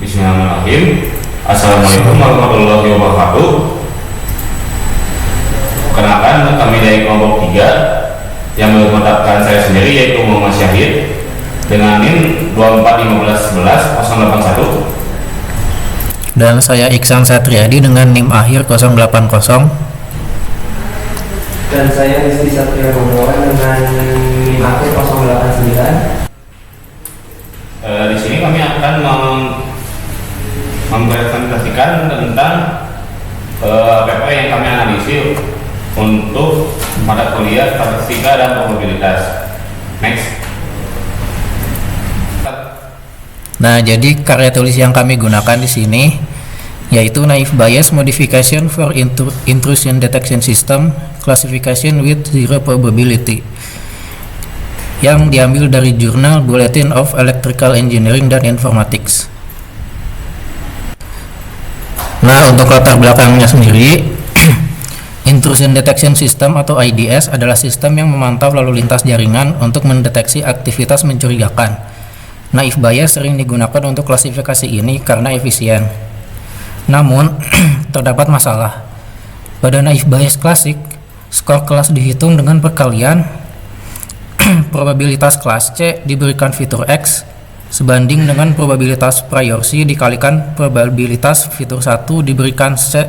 Bismillahirrahmanirrahim. Assalamualaikum warahmatullahi wabarakatuh. Perkenalkan, kami dari kelompok 3 yang menetapkan saya sendiri yaitu Muhammad Syahid dengan NIM 2415111081. Dan saya Iksan Satriadi dengan NIM akhir 080. Dan saya Rizky Satria Boboan dengan NIM akhir 089. Di sini kami akan mempresentasikan tentang paper yang kami analisis untuk mata kuliah statistika dan probabilitas. Next. Nah, jadi karya tulis yang kami gunakan di sini yaitu Naive Bayes Modification for Intrusion Detection System Classification with Zero Probability yang diambil dari jurnal Bulletin of Electrical Engineering dan Informatics. Nah, untuk latar belakangnya sendiri, Intrusion Detection System atau IDS adalah sistem yang memantau lalu lintas jaringan untuk mendeteksi aktivitas mencurigakan. Naive Bayes sering digunakan untuk klasifikasi ini karena efisien. Namun, terdapat masalah. Pada Naive Bayes klasik, skor kelas dihitung dengan perkalian probabilitas kelas C diberikan fitur X sebanding dengan probabilitas prior C dikalikan probabilitas fitur 1 diberikan C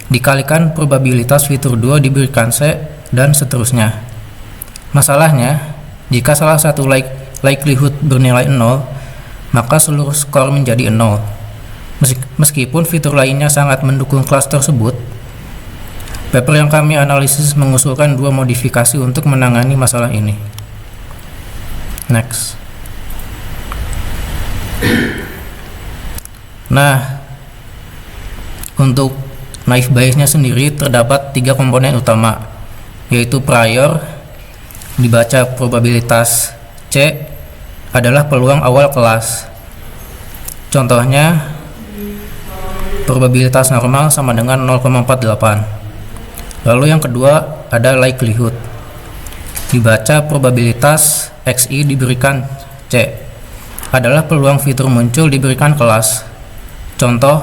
dikalikan probabilitas fitur 2 diberikan C, dan seterusnya. Masalahnya, jika salah satu likelihood bernilai 0, maka seluruh skor menjadi 0. Meskipun fitur lainnya sangat mendukung kelas tersebut, paper yang kami analisis mengusulkan 2 modifikasi untuk menangani masalah ini. Next. Nah, untuk Naive Bayesnya sendiri terdapat 3 komponen utama, yaitu prior, dibaca probabilitas C, adalah peluang awal kelas. Contohnya, probabilitas normal sama dengan 0,48. Lalu yang kedua ada likelihood, dibaca probabilitas XI diberikan C, adalah peluang fitur muncul diberikan kelas. Contoh,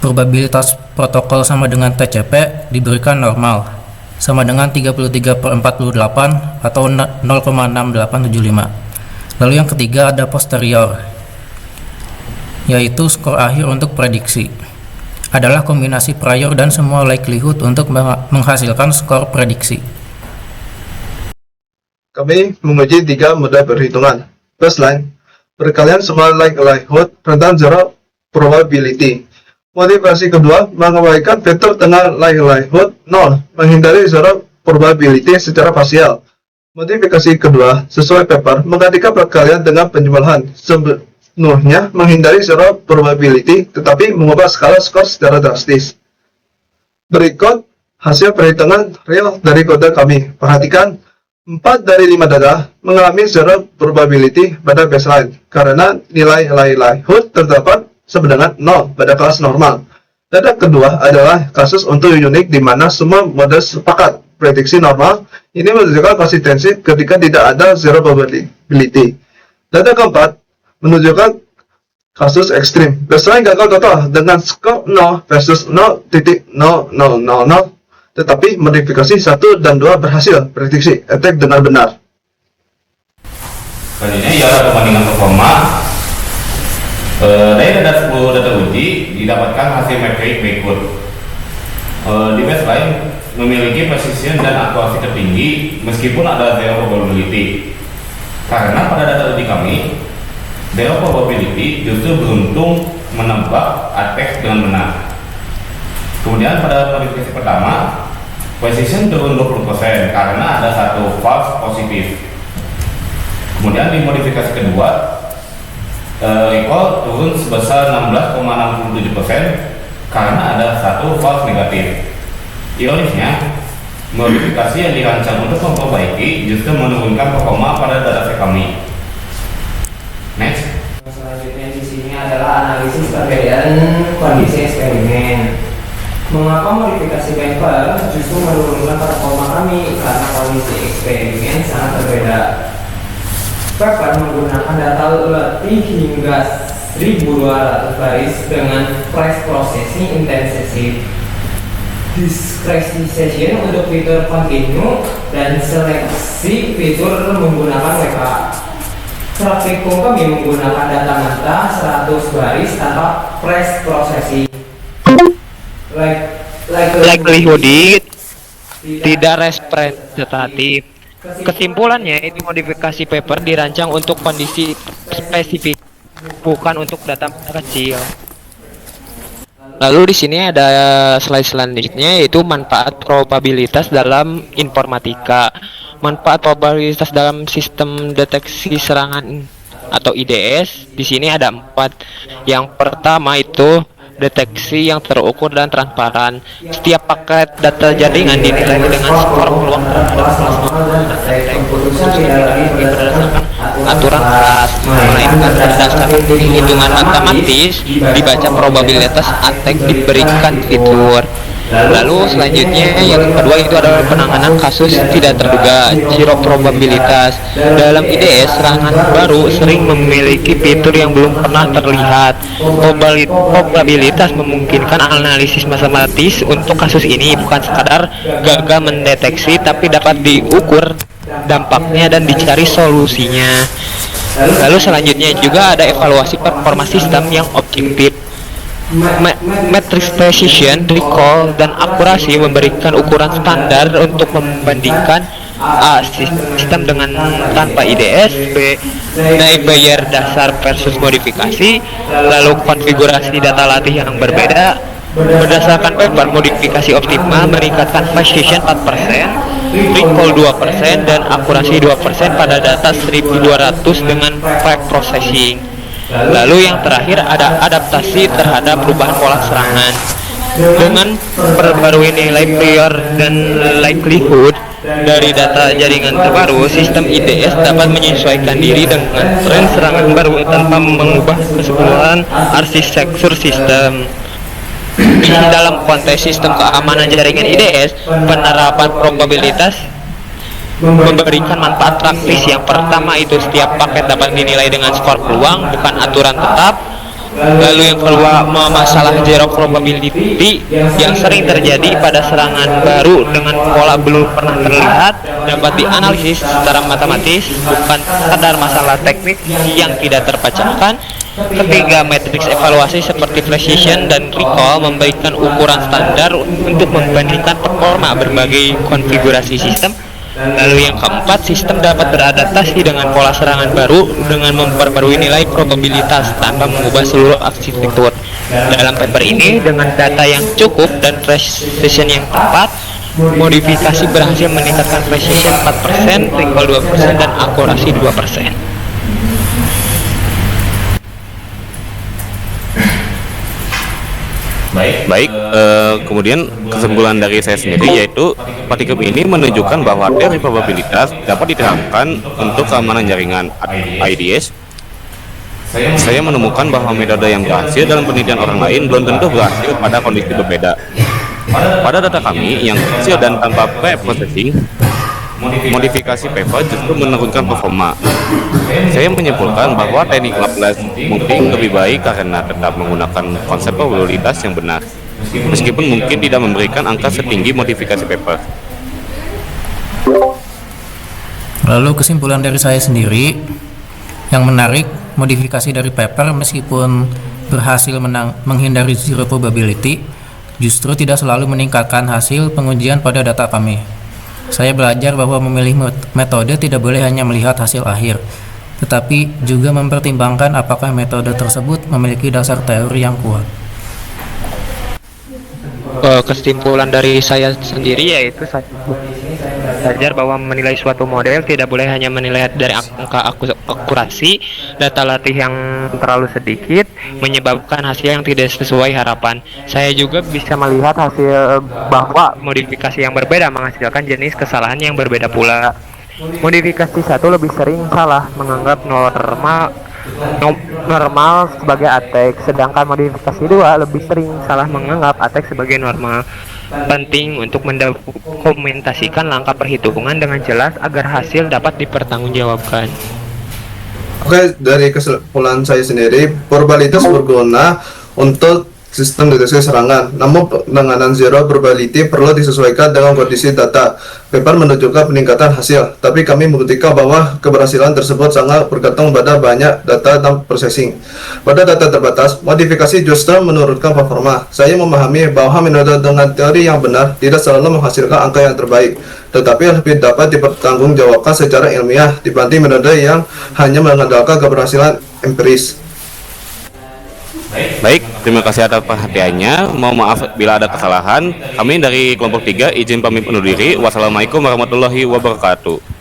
probabilitas protokol sama dengan TCP diberikan normal sama dengan 33/48 atau 0,6875. Lalu yang ketiga ada posterior, yaitu skor akhir untuk prediksi, adalah kombinasi prior dan semua likelihood untuk menghasilkan skor prediksi. Kami menguji 3 moda perhitungan. Baseline, perkalian semua likelihood tentang zero probability. Modifikasi kedua, mengabaikan fitur dengan likelihood 0, menghindari zero probability secara parsial. Modifikasi kedua, sesuai paper, menggantikan perkalian dengan penjumlahan sepenuhnya, menghindari zero probability, tetapi mengubah skala skor secara drastis. Berikut hasil perhitungan real dari kode kami. Perhatikan, 4 dari 5 data mengalami zero probability pada baseline, karena nilai likelihood terdapat sama dengan 0 pada kelas normal. Data kedua adalah kasus untuk unik di mana semua mode sepakat prediksi normal. Ini menunjukkan konsistensi ketika tidak ada zero probability. Data keempat menunjukkan kasus ekstrim. Baseline gagal total dengan skor 0 versus 0.0000, tetapi modifikasi 1 dan 2 berhasil prediksi attack dengan benar. Selanjutnya ialah perbandingan performa. Dari data 10 data uji didapatkan hasil metrik berikut. Di baseline memiliki precision dan akurasi tertinggi meskipun ada zero probability. Karena pada data uji kami, zero probability justru beruntung menebak attack dengan benar. Kemudian pada modifikasi pertama, precision turun 20% karena ada satu false positif. Kemudian di modifikasi kedua, recall turun sebesar 16,67% karena ada satu false negatif. Ironisnya, modifikasi yang dirancang untuk memperbaiki justru menurunkan performa pada dataset kami. Next. Selanjutnya di sini adalah analisis perbedaan kondisi eksperimen. Mengapa modifikasi paper justru menurunkan performa kami? Karena kondisi eksperimen sangat berbeda. Paper menggunakan data lebih hingga 1200 baris dengan press processing intensity. Discretization untuk fitur continue dan seleksi fitur menggunakan WK. Praktikum kami menggunakan data mata 100 baris tanpa press processing. Likelihood tidak representatif. Kesimpulannya, itu modifikasi paper dirancang untuk kondisi spesifik, bukan untuk data kecil. Lalu di sini ada slide selanjutnya, yaitu manfaat probabilitas dalam informatika. Manfaat probabilitas dalam sistem deteksi serangan atau IDS di sini ada 4. Yang pertama itu deteksi yang terukur dan transparan. Setiap paket data jaringan dinilai dengan skor peluang aturan kelas, melainkan berdasarkan hitungan matematis dibaca probabilitas attack diberikan fitur. Lalu selanjutnya yang kedua itu adalah penanganan kasus tidak terduga, zero probabilitas. Dalam IDS, serangan baru sering memiliki fitur yang belum pernah terlihat. Probabilitas memungkinkan analisis matematis untuk kasus ini, bukan sekadar gagal mendeteksi, tapi dapat diukur dampaknya dan dicari solusinya. Lalu selanjutnya juga ada evaluasi performa sistem yang objektif. Matrix precision, recall, dan akurasi memberikan ukuran standar untuk membandingkan A. Sistem dengan tanpa IDS, B. Naik bayar dasar versus modifikasi, lalu konfigurasi data latih yang berbeda. Berdasarkan paper, modifikasi optimal meningkatkan precision 4%, recall 2%, dan akurasi 2% pada data 1200 dengan pre-processing. Lalu yang terakhir ada adaptasi terhadap perubahan pola serangan. Dengan perbarui nilai prior dan likelihood dari data jaringan terbaru, sistem IDS dapat menyesuaikan diri dengan tren serangan baru tanpa mengubah keseluruhan arsitektur sistem. Dalam konteks sistem keamanan jaringan IDS, penerapan probabilitas memberikan manfaat praktis. Yang pertama itu setiap paket dapat dinilai dengan skor peluang, bukan aturan tetap. Lalu yang kedua, masalah zero probability yang sering terjadi pada serangan baru dengan pola belum pernah terlihat dapat dianalisis secara matematis, bukan sekadar masalah teknik yang tidak terpecahkan. Ketiga, matriks evaluasi seperti precision dan recall memberikan ukuran standar untuk membandingkan performa berbagai konfigurasi sistem. Lalu yang keempat, sistem dapat beradaptasi dengan pola serangan baru dengan memperbarui nilai probabilitas tanpa mengubah seluruh arsitektur. Dalam paper ini, dengan data yang cukup dan precision yang tepat, modifikasi berhasil meningkatkan precision 4%, recall 2%, dan akurasi 2%. Baik, kemudian kesimpulan dari saya sendiri yaitu praktikum ini menunjukkan bahwa teori probabilitas dapat diterapkan untuk keamanan jaringan IDS. Saya menemukan bahwa metode yang berhasil dalam penelitian orang lain belum tentu berhasil pada kondisi berbeda. Pada data kami yang kecil dan tanpa pre-processing, modifikasi paper justru menurunkan performa. Saya menyimpulkan bahwa teknik Laplace mungkin lebih baik karena tetap menggunakan konsep probabilitas yang benar, meskipun mungkin tidak memberikan angka setinggi modifikasi paper. Lalu kesimpulan dari saya sendiri, yang menarik, modifikasi dari paper meskipun berhasil menghindari zero probability, justru tidak selalu meningkatkan hasil pengujian pada data kami. Saya belajar bahwa memilih metode tidak boleh hanya melihat hasil akhir, tetapi juga mempertimbangkan apakah metode tersebut memiliki dasar teori yang kuat. Kesimpulan dari saya sendiri yaitu saya belajar bahwa menilai suatu model tidak boleh hanya menilai dari angka akurasi. Data latih yang terlalu sedikit menyebabkan hasil yang tidak sesuai harapan. Saya juga bisa melihat hasil bahwa modifikasi yang berbeda menghasilkan jenis kesalahan yang berbeda pula. Modifikasi satu lebih sering salah menganggap normal sebagai attack, sedangkan modifikasi 2 lebih sering salah menganggap attack sebagai normal. Penting untuk mendokumentasikan langkah perhitungan dengan jelas agar hasil dapat dipertanggungjawabkan. Oke, dari kesimpulan saya sendiri, probabilitas berguna untuk sistem deteksi serangan. Namun penanganan zero probability perlu disesuaikan dengan kondisi data. Paper menunjukkan peningkatan hasil, tapi kami membuktikan bahwa keberhasilan tersebut sangat bergantung pada banyak data dan processing. Pada data terbatas, modifikasi justru menurunkan performa. Saya memahami bahwa metode dengan teori yang benar tidak selalu menghasilkan angka yang terbaik, tetapi lebih dapat dipertanggungjawabkan secara ilmiah dibanding metode yang hanya mengandalkan keberhasilan empiris. Baik, terima kasih atas perhatiannya. Mohon maaf bila ada kesalahan. Kami dari kelompok 3 izin pamit undur diri. Wassalamualaikum warahmatullahi wabarakatuh.